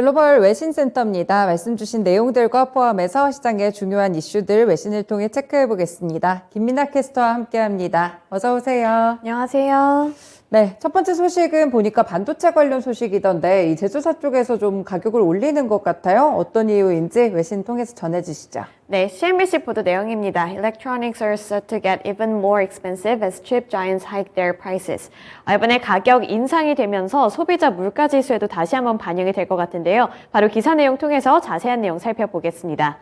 글로벌 외신센터입니다. 말씀 주신 내용들과 포함해서 시장의 중요한 이슈들 외신을 통해 체크해 보겠습니다. 김민아 캐스터와 함께합니다. 어서 오세요. 안녕하세요. 네, 첫 번째 소식은 보니까 반도체 관련 소식이던데 이 제조사 쪽에서 좀 가격을 올리는 것 같아요. 어떤 이유인지 외신 통해서 전해주시죠. 네, CNBC 보도 내용입니다. Electronics are set to get even more expensive as chip giants hike their prices. 이번에 가격 인상이 되면서 소비자 물가 지수에도 다시 한번 반영이 될 것 같은데요. 바로 기사 내용 통해서 자세한 내용 살펴보겠습니다.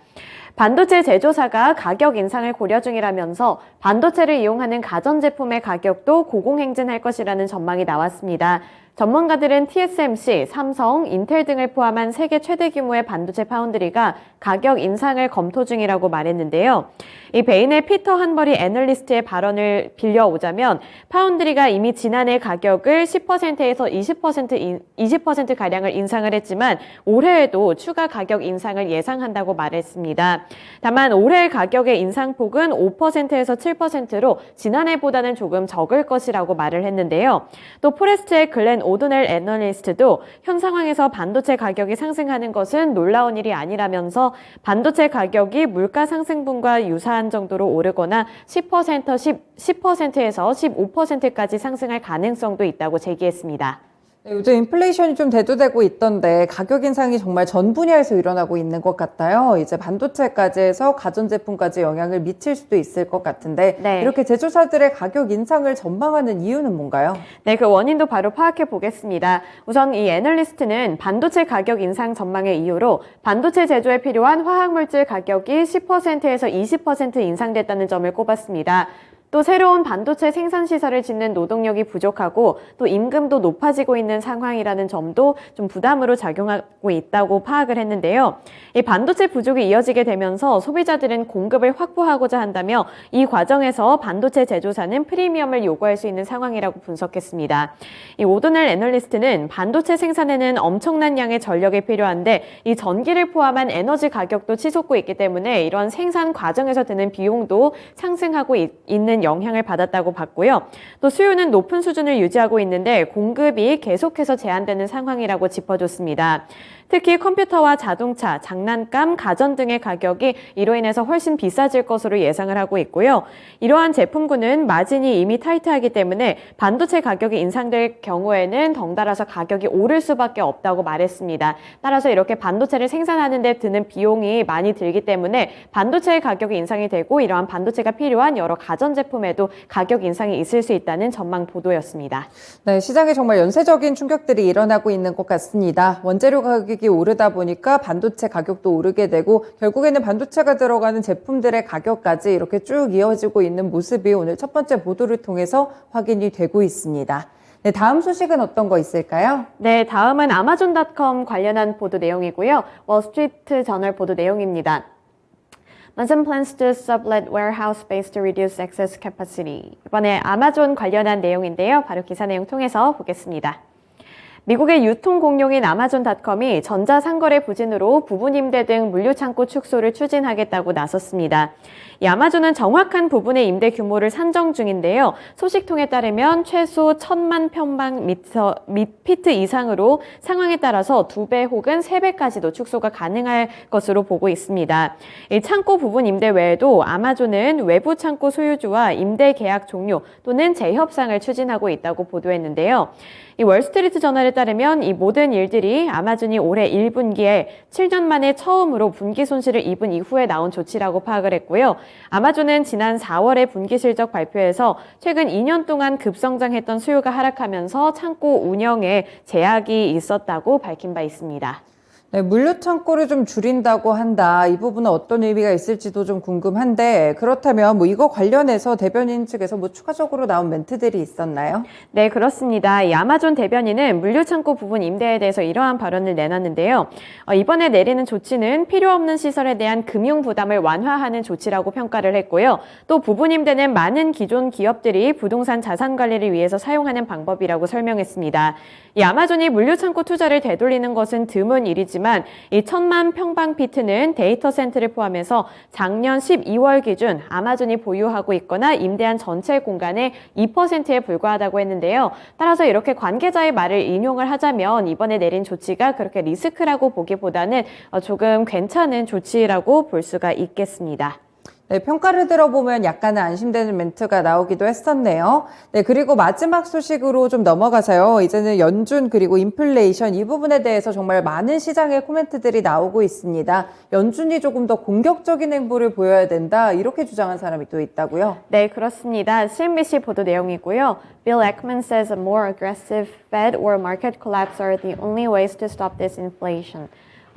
반도체 제조사가 가격 인상을 고려 중이라면서 반도체를 이용하는 가전제품의 가격도 고공행진할 것이라는 전망이 나왔습니다. 전문가들은 TSMC, 삼성, 인텔 등을 포함한 세계 최대 규모의 반도체 파운드리가 가격 인상을 검토 중이라고 말했는데요. 이 베인의 피터 한버리 애널리스트의 발언을 빌려오자면 파운드리가 이미 지난해 가격을 10%에서 20%가량을 인상을 했지만 올해에도 추가 가격 인상을 예상한다고 말했습니다. 다만 올해 가격의 인상폭은 5%에서 7%로 지난해보다는 조금 적을 것이라고 말을 했는데요. 또 포레스트의 글렌 오드넬 애널리스트도 현 상황에서 반도체 가격이 상승하는 것은 놀라운 일이 아니라면서 반도체 가격이 물가 상승분과 유사한 정도로 오르거나 10%에서 15%까지 상승할 가능성도 있다고 제기했습니다. 네, 요즘 인플레이션이 좀 대두되고 있던데 가격 인상이 정말 전 분야에서 일어나고 있는 것 같아요. 이제 반도체까지 해서 가전제품까지 영향을 미칠 수도 있을 것 같은데 네. 이렇게 제조사들의 가격 인상을 전망하는 이유는 뭔가요? 네, 그 원인도 바로 파악해 보겠습니다. 우선 이 애널리스트는 반도체 가격 인상 전망의 이유로 반도체 제조에 필요한 화학물질 가격이 10%에서 20% 인상됐다는 점을 꼽았습니다. 또 새로운 반도체 생산 시설을 짓는 노동력이 부족하고 또 임금도 높아지고 있는 상황이라는 점도 좀 부담으로 작용하고 있다고 파악을 했는데요. 이 반도체 부족이 이어지게 되면서 소비자들은 공급을 확보하고자 한다며 이 과정에서 반도체 제조사는 프리미엄을 요구할 수 있는 상황이라고 분석했습니다. 이 오드넬 애널리스트는 반도체 생산에는 엄청난 양의 전력이 필요한데 이 전기를 포함한 에너지 가격도 치솟고 있기 때문에 이런 생산 과정에서 드는 비용도 상승하고 있는 영향을 받았다고 봤고요. 또 수요는 높은 수준을 유지하고 있는데 공급이 계속해서 제한되는 상황이라고 짚어줬습니다. 특히 컴퓨터와 자동차, 장난감, 가전 등의 가격이 이로 인해서 훨씬 비싸질 것으로 예상을 하고 있고요. 이러한 제품군은 마진이 이미 타이트하기 때문에 반도체 가격이 인상될 경우에는 덩달아서 가격이 오를 수밖에 없다고 말했습니다. 따라서 이렇게 반도체를 생산하는 데 드는 비용이 많이 들기 때문에 반도체의 가격이 인상이 되고 이러한 반도체가 필요한 여러 가전제품에도 가격 인상이 있을 수 있다는 전망 보도였습니다. 네, 시장에 정말 연쇄적인 충격들이 일어나고 있는 것 같습니다. 원재료 가격이 오르다 보니까 반도체 가격도 오르게 되고 결국에는 반도체가 들어가는 제품들의 가격까지 이렇게 쭉 이어지고 있는 모습이 오늘 첫 번째 보도를 통해서 확인이 되고 있습니다. 네, 다음 소식은 어떤 거 있을까요? 네, 다음은 아마존.com 관련한 보도 내용이고요. 월스트리트 저널 보도 내용입니다. Amazon plans to sublet warehouse space to reduce excess capacity. 이번에 아마존 관련한 내용인데요. 바로 기사 내용 통해서 보겠습니다. 미국의 유통 공룡인 아마존.com이 전자상거래 부진으로 부분 임대 등 물류창고 축소를 추진하겠다고 나섰습니다. 이 아마존은 정확한 부분의 임대 규모를 산정 중인데요. 소식통에 따르면 최소 1000만 평방미터 피트 이상으로 상황에 따라서 2배 혹은 3배까지도 축소가 가능할 것으로 보고 있습니다. 이 창고 부분 임대 외에도 아마존은 외부 창고 소유주와 임대 계약 종료 또는 재협상을 추진하고 있다고 보도했는데요. 이 월스트리트 저널에 따르면 이 모든 일들이 아마존이 올해 1분기에 7년 만에 처음으로 분기 손실을 입은 이후에 나온 조치라고 파악을 했고요. 아마존은 지난 4월에 분기 실적 발표에서 최근 2년 동안 급성장했던 수요가 하락하면서 창고 운영에 제약이 있었다고 밝힌 바 있습니다. 네, 물류 창고를 좀 줄인다고 한다. 이 부분은 어떤 의미가 있을지도 좀 궁금한데 그렇다면 뭐 이거 관련해서 대변인 측에서 뭐 추가적으로 나온 멘트들이 있었나요? 네, 그렇습니다. 이 아마존 대변인은 물류 창고 부분 임대에 대해서 이러한 발언을 내놨는데요. 이번에 내리는 조치는 필요 없는 시설에 대한 금융 부담을 완화하는 조치라고 평가를 했고요. 또 부분 임대는 많은 기존 기업들이 부동산 자산 관리를 위해서 사용하는 방법이라고 설명했습니다. 이 아마존이 물류 창고 투자를 되돌리는 것은 드문 일이지만 있지만 이 1000만 평방피트는 데이터 센터를 포함해서 작년 12월 기준 아마존이 보유하고 있거나 임대한 전체 공간의 2%에 불과하다고 했는데요. 따라서 이렇게 관계자의 말을 인용을 하자면 이번에 내린 조치가 그렇게 리스크라고 보기보다는 조금 괜찮은 조치라고 볼 수가 있겠습니다. 네, 평가를 들어보면 약간은 안심되는 멘트가 나오기도 했었네요. 네, 그리고 마지막 소식으로 좀 넘어가서요. 이제는 연준 그리고 인플레이션 이 부분에 대해서 정말 많은 시장의 코멘트들이 나오고 있습니다. 연준이 조금 더 공격적인 행보를 보여야 된다. 이렇게 주장한 사람이 또 있다고요? 네, 그렇습니다. CNBC 보도 내용이고요. Bill Ackman says a more aggressive Fed or market collapse are the only ways to stop this inflation.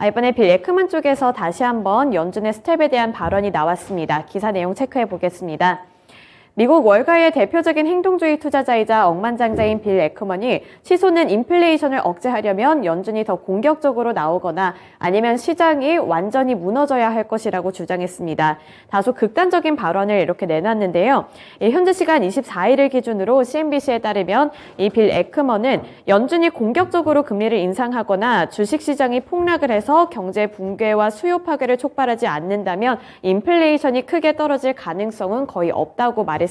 이번에 빌 에크먼 쪽에서 다시 한번 연준의 스텝에 대한 발언이 나왔습니다. 기사 내용 체크해 보겠습니다. 미국 월가의 대표적인 행동주의 투자자이자 억만장자인 빌 에크먼이 치솟는 인플레이션을 억제하려면 연준이 더 공격적으로 나오거나 아니면 시장이 완전히 무너져야 할 것이라고 주장했습니다. 다소 극단적인 발언을 이렇게 내놨는데요. 현지 시간 24일을 기준으로 CNBC에 따르면 이 빌 에크먼은 연준이 공격적으로 금리를 인상하거나 주식시장이 폭락을 해서 경제 붕괴와 수요 파괴를 촉발하지 않는다면 인플레이션이 크게 떨어질 가능성은 거의 없다고 말했습니다.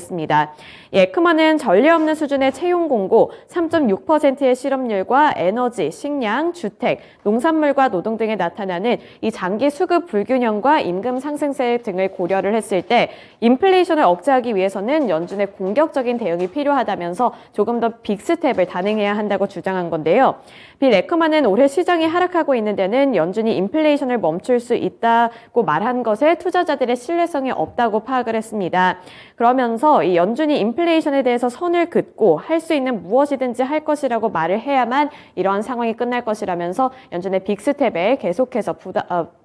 에크먼은 전례 없는 수준의 채용 공고, 3.6%의 실업률과 에너지, 식량, 주택, 농산물과 노동 등에 나타나는 이 장기 수급 불균형과 임금 상승세 등을 고려를 했을 때 인플레이션을 억제하기 위해서는 연준의 공격적인 대응이 필요하다면서 조금 더 빅스텝을 단행해야 한다고 주장한 건데요. 빌 에크먼은 올해 시장이 하락하고 있는 데는 연준이 인플레이션을 멈출 수 있다고 말한 것에 투자자들의 신뢰성이 없다고 파악을 했습니다. 그러면서 이 연준이 인플레이션에 대해서 선을 긋고 할 수 있는 무엇이든지 할 것이라고 말을 해야만 이러한 상황이 끝날 것이라면서 연준의 빅스텝에 계속해서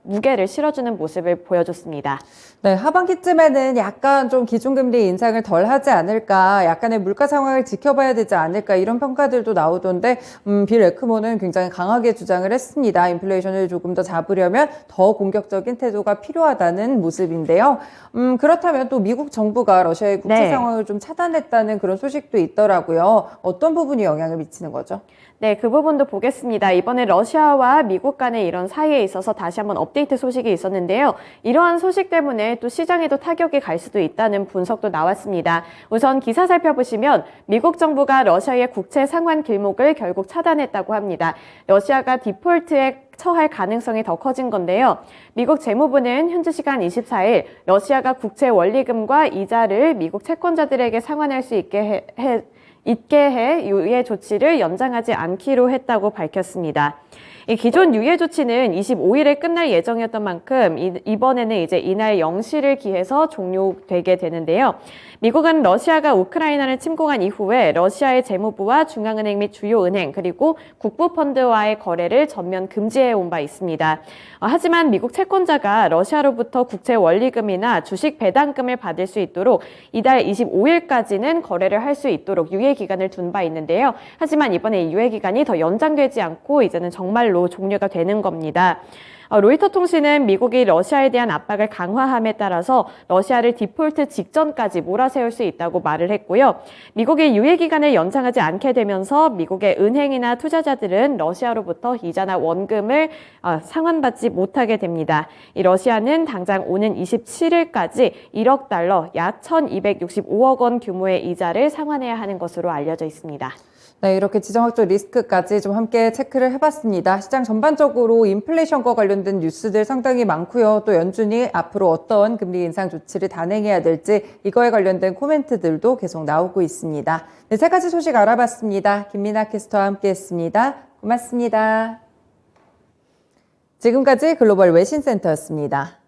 무게를 실어주는 모습을 보여줬습니다. 네, 하반기쯤에는 약간 좀 기준금리 인상을 덜 하지 않을까, 약간의 물가 상황을 지켜봐야 되지 않을까 이런 평가들도 나오던데 빌 에크먼은 굉장히 강하게 주장을 했습니다. 인플레이션을 조금 더 잡으려면 더 공격적인 태도가 필요하다는 모습인데요. 그렇다면 또 미국 정부가 러시아의 국채 상황을 좀 차단했다는 그런 소식도 있더라고요. 어떤 부분이 영향을 미치는 거죠? 네, 그 부분도 보겠습니다. 이번에 러시아와 미국 간의 이런 사이에 있어서 다시 한번 업데이트 소식이 있었는데요. 이러한 소식 때문에 또 시장에도 타격이 갈 수도 있다는 분석도 나왔습니다. 우선 기사 살펴보시면 미국 정부가 러시아의 국채 상환 길목을 결국 차단했다고 합니다. 러시아가 디폴트에 처할 가능성이 더 커진 건데요. 미국 재무부는 현지 시간 24일 러시아가 국채 원리금과 이자를 미국 채권자들에게 상환할 수 있게 해 유예 조치를 연장하지 않기로 했다고 밝혔습니다. 이 기존 유예 조치는 25일에 끝날 예정이었던 만큼 이번에는 이제 이날 0시를 기해서 종료되게 되는데요. 미국은 러시아가 우크라이나를 침공한 이후에 러시아의 재무부와 중앙은행 및 주요 은행 그리고 국부펀드와의 거래를 전면 금지해 온 바 있습니다. 하지만 미국 채권자가 러시아로부터 국채 원리금이나 주식 배당금을 받을 수 있도록 이달 25일까지는 거래를 할 수 있도록 유예 기간을 둔 바 있는데요. 하지만 이번에 이 유예 기간이 더 연장되지 않고 이제는 정말로 종료가 되는 겁니다. 로이터 통신은 미국이 러시아에 대한 압박을 강화함에 따라서 러시아를 디폴트 직전까지 몰아세울 수 있다고 말을 했고요. 미국이 유예 기간을 연장하지 않게 되면서 미국의 은행이나 투자자들은 러시아로부터 이자나 원금을 상환받지 못하게 됩니다. 이 러시아는 당장 오는 27일까지 1억 달러, 약 1,265억 원 규모의 이자를 상환해야 하는 것으로 알려져 있습니다. 네, 이렇게 지정학적 리스크까지 좀 함께 체크를 해봤습니다. 시장 전반적으로 인플레이션과 관련된 뉴스들 상당히 많고요. 또 연준이 앞으로 어떤 금리 인상 조치를 단행해야 될지 이거에 관련된 코멘트들도 계속 나오고 있습니다. 네, 세 가지 소식 알아봤습니다. 김민아 캐스터와 함께했습니다. 고맙습니다. 지금까지 글로벌 외신센터였습니다.